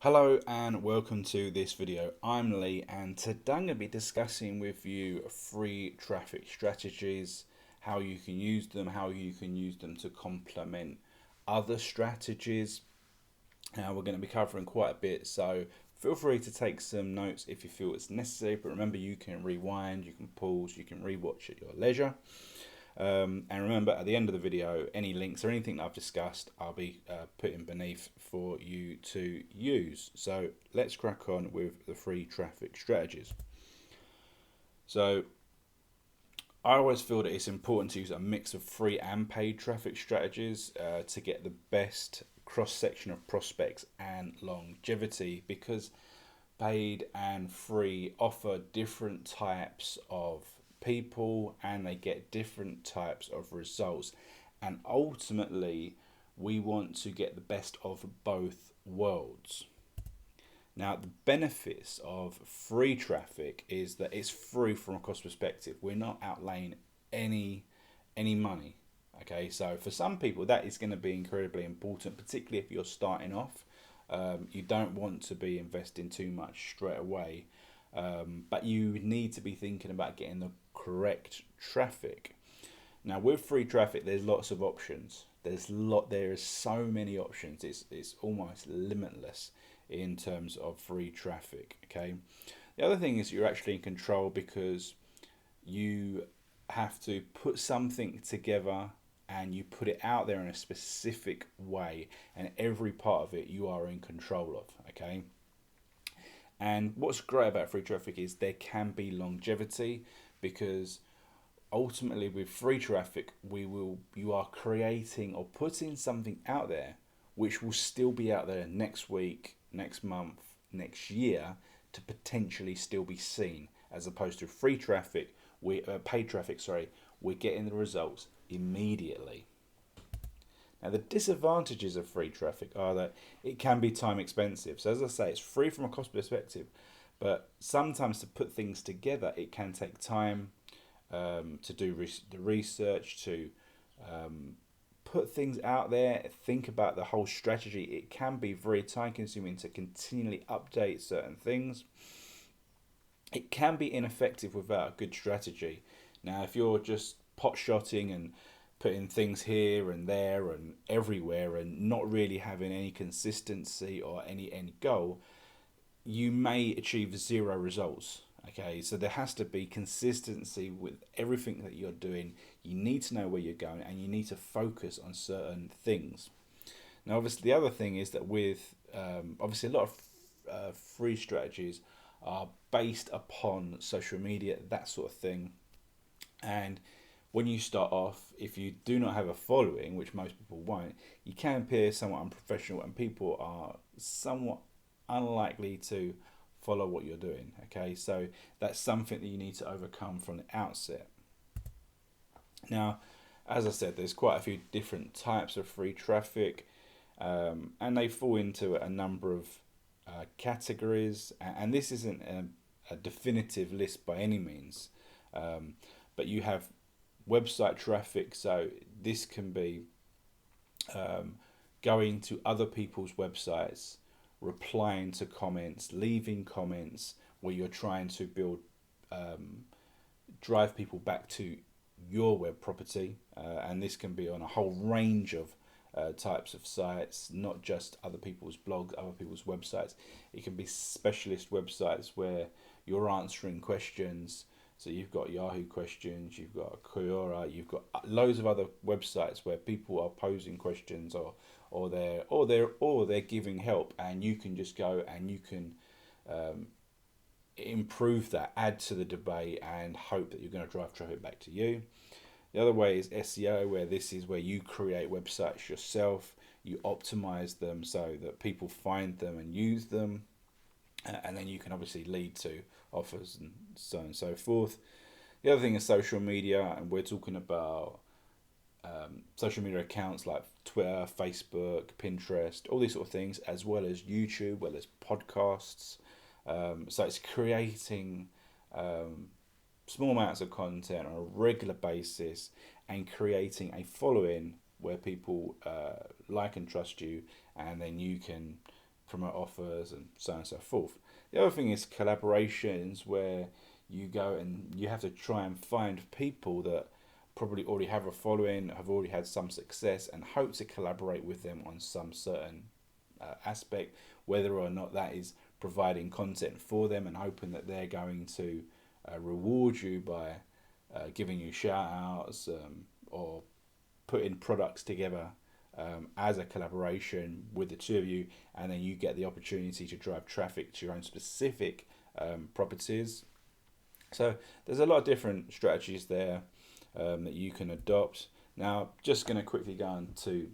Hello and welcome to this video. I'm Lee and today I'm going to be discussing with you free traffic strategies, how you can use them, how you can use them to complement other strategies. Now we're going to be covering quite a bit, so feel free to take some notes if you feel it's necessary, but remember you can rewind, you can pause, you can rewatch at your leisure. And remember, at the end of the video, any links or anything that I've discussed, I'll be putting beneath for you to use. So let's crack on with the free traffic strategies. So I always feel that it's important to use a mix of free and paid traffic strategies to get the best cross section of prospects and longevity, because paid and free offer different types of people and they get different types of results, and ultimately we want to get the best of both worlds. Now the benefits of free traffic is that it's free from a cost perspective. We're not outlaying any money. Okay, so for some people that is going to be incredibly important, particularly if you're starting off. You don't want to be investing too much straight away, but you need to be thinking about getting the correct traffic. Now with free traffic, there's lots of options. There is so many options. It's almost limitless in terms of free traffic. Okay. The other thing is you're actually in control because you have to put something together and you put it out there in a specific way, and every part of it you are in control of. Okay. And what's great about free traffic is there can be longevity, because ultimately with free traffic you are creating or putting something out there which will still be out there next week, next month, next year, to potentially still be seen, as opposed to free traffic, we paid traffic, sorry, we're getting the results immediately. Now the disadvantages of free traffic are that it can be time expensive. So as I say, it's free from a cost perspective, but sometimes to put things together it can take time, to do the research, to put things out there, think about the whole strategy. It can be very time consuming to continually update certain things. It can be ineffective without a good strategy. Now if you're just pot shotting and putting things here and there and everywhere and not really having any consistency or any goal, you may achieve zero results. Okay, so there has to be consistency with everything that you're doing. You need to know where you're going and you need to focus on certain things. Now obviously the other thing is that with obviously a lot of free strategies are based upon social media, that sort of thing. And when you start off, if you do not have a following, which most people won't, you can appear somewhat unprofessional and people are somewhat unlikely to follow what you're doing. Okay, so that's something that you need to overcome from the outset. Now, as I said, there's quite a few different types of free traffic, and they fall into a number of categories. And this isn't a definitive list by any means, but you have website traffic. So this can be going to other people's websites, replying to comments, leaving comments where you're trying to drive people back to your web property, and this can be on a whole range of types of sites, not just other people's blogs, other people's websites. It can be specialist websites where you're answering questions. So you've got Yahoo questions, you've got Quora, you've got loads of other websites where people are posing questions, or they're giving help, and you can just go and you can improve that, add to the debate, and hope that you're going to drive traffic back to you. The other way is SEO, where this is where you create websites yourself, you optimize them so that people find them and use them, and then you can obviously lead to offers and so on and so forth. The other thing is social media, and we're talking about social media accounts like Twitter, Facebook, Pinterest, all these sort of things, as well as YouTube, where there's podcasts. So it's creating small amounts of content on a regular basis and creating a following where people like and trust you, and then you can promote offers and so on and so forth. The other thing is collaborations, where you go and you have to try and find people that probably already have a following, have already had some success, and hope to collaborate with them on some certain aspect, whether or not that is providing content for them and hoping that they're going to reward you by giving you shout outs, or putting products together as a collaboration with the two of you, and then you get the opportunity to drive traffic to your own specific properties. So there's a lot of different strategies there that you can adopt. Now, just going to quickly go on to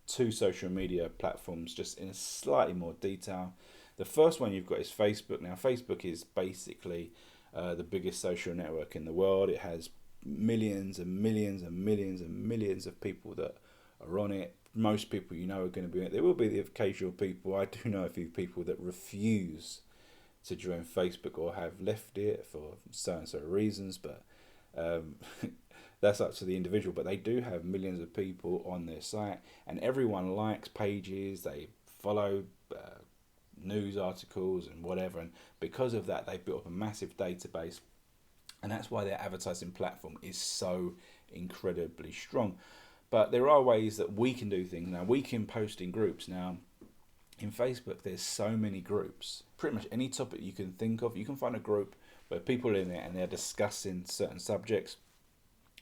two social media platforms just in slightly more detail. The first one you've got is Facebook. Now, Facebook is basically the biggest social network in the world. It has millions and millions and millions and millions of people that are on it. Most people you know are going to be on it. There will be the occasional people. I do know a few people that refuse to join Facebook or have left it for so and so reasons, but that's up to the individual. But they do have millions of people on their site, and everyone likes pages, they follow news articles and whatever, and because of that they've built up a massive database, and that's why their advertising platform is so incredibly strong. But there are ways that we can do things. Now, we can post in groups. Now, in Facebook, there's so many groups. Pretty much any topic you can think of, you can find a group where people are in there and they're discussing certain subjects.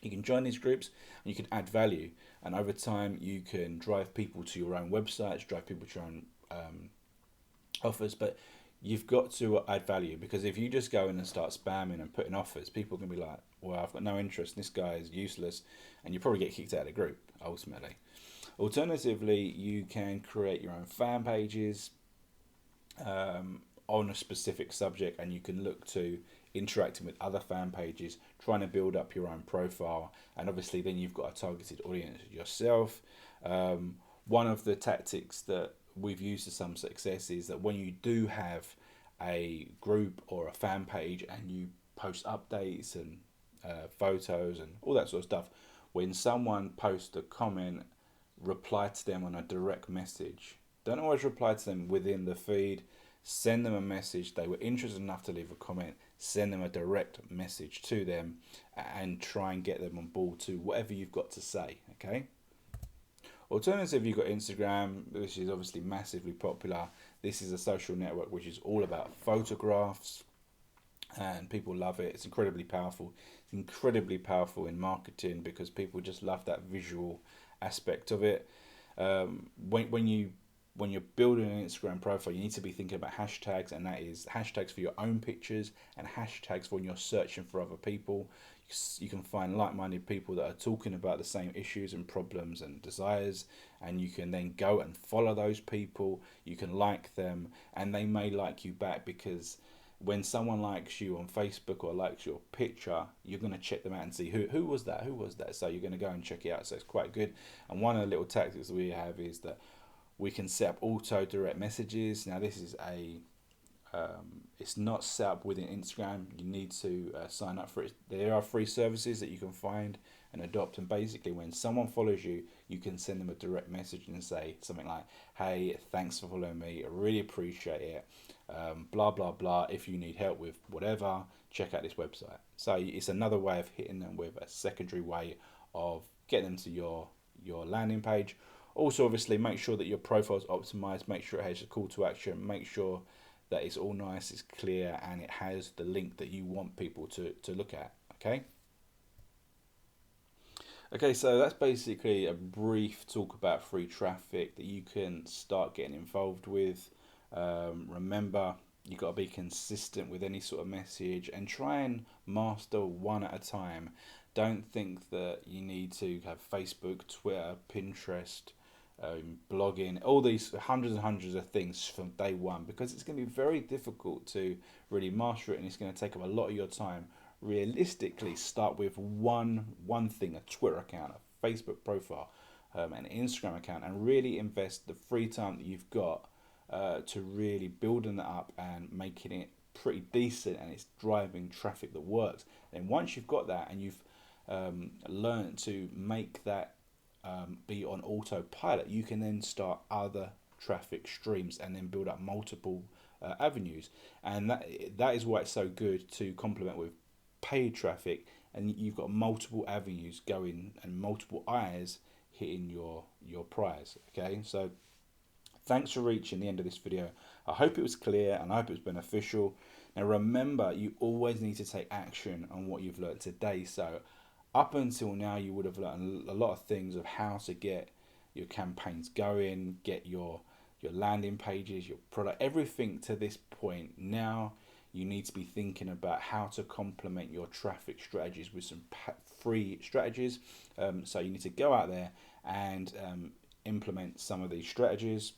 You can join these groups and you can add value. And over time, you can drive people to your own websites, drive people to your own offers. But you've got to add value, because if you just go in and start spamming and putting offers, people can be like, well, I've got no interest, this guy is useless, and you probably get kicked out of the group ultimately. Alternatively, you can create your own fan pages on a specific subject, and you can look to interacting with other fan pages, trying to build up your own profile, and obviously then you've got a targeted audience yourself. One of the tactics that we've used to some success is that when you do have a group or a fan page and you post updates and photos and all that sort of stuff, when someone posts a comment, reply to them on a direct message. Don't always reply to them within the feed. Send them a message. They were interested enough to leave a comment. Send them a direct message to them and try and get them on board to whatever you've got to say. Okay. Alternative, you've got Instagram, which is obviously massively popular. This is a social network which is all about photographs, and people love it. It's incredibly powerful. It's incredibly powerful in marketing because people just love that visual aspect of it. When you're building an Instagram profile, you need to be thinking about hashtags, and that is hashtags for your own pictures and hashtags for when you're searching for other people. You can find like-minded people that are talking about the same issues and problems and desires, and you can then go and follow those people. You can like them, and they may like you back, because when someone likes you on Facebook or likes your picture, you're going to check them out and see who was that. So you're going to go and check it out. So it's quite good. And one of the little tactics we have is that we can set up auto direct messages. Now, this is it's not set up within Instagram. You need to sign up for it. There are free services that you can find and adopt, and basically when someone follows you, you can send them a direct message and say something like, hey, thanks for following me, I really appreciate it, blah blah blah, if you need help with whatever, check out this website. So it's another way of hitting them with a secondary way of getting them to your landing page. Also, obviously, make sure that your profile is optimized, make sure it has a call to action, make sure that it's all nice, it's clear, and it has the link that you want people to look at. Okay, so that's basically a brief talk about free traffic that you can start getting involved with. Remember, you've got to be consistent with any sort of message and try and master one at a time. Don't think that you need to have Facebook, Twitter, Pinterest, blogging, all these hundreds and hundreds of things from day one, because it's going to be very difficult to really master it, and it's going to take up a lot of your time. Realistically, start with one thing: a Twitter account, a Facebook profile, an Instagram account, and really invest the free time that you've got to really building that up and making it pretty decent, and it's driving traffic that works. And once you've got that and you've learned to make that be on autopilot, you can then start other traffic streams and then build up multiple avenues. And that is why it's so good to complement with paid traffic, and you've got multiple avenues going and multiple eyes hitting your prize. Okay, so thanks for reaching the end of this video. I hope it was clear and I hope it was beneficial. Now remember, you always need to take action on what you've learned today. So up until now, you would have learned a lot of things of how to get your campaigns going, get your landing pages, your product, everything to this point. Now you need to be thinking about how to complement your traffic strategies with some free strategies. So you need to go out there and implement some of these strategies.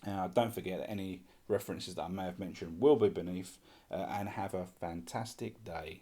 Don't forget that any references that I may have mentioned will be beneath, and have a fantastic day.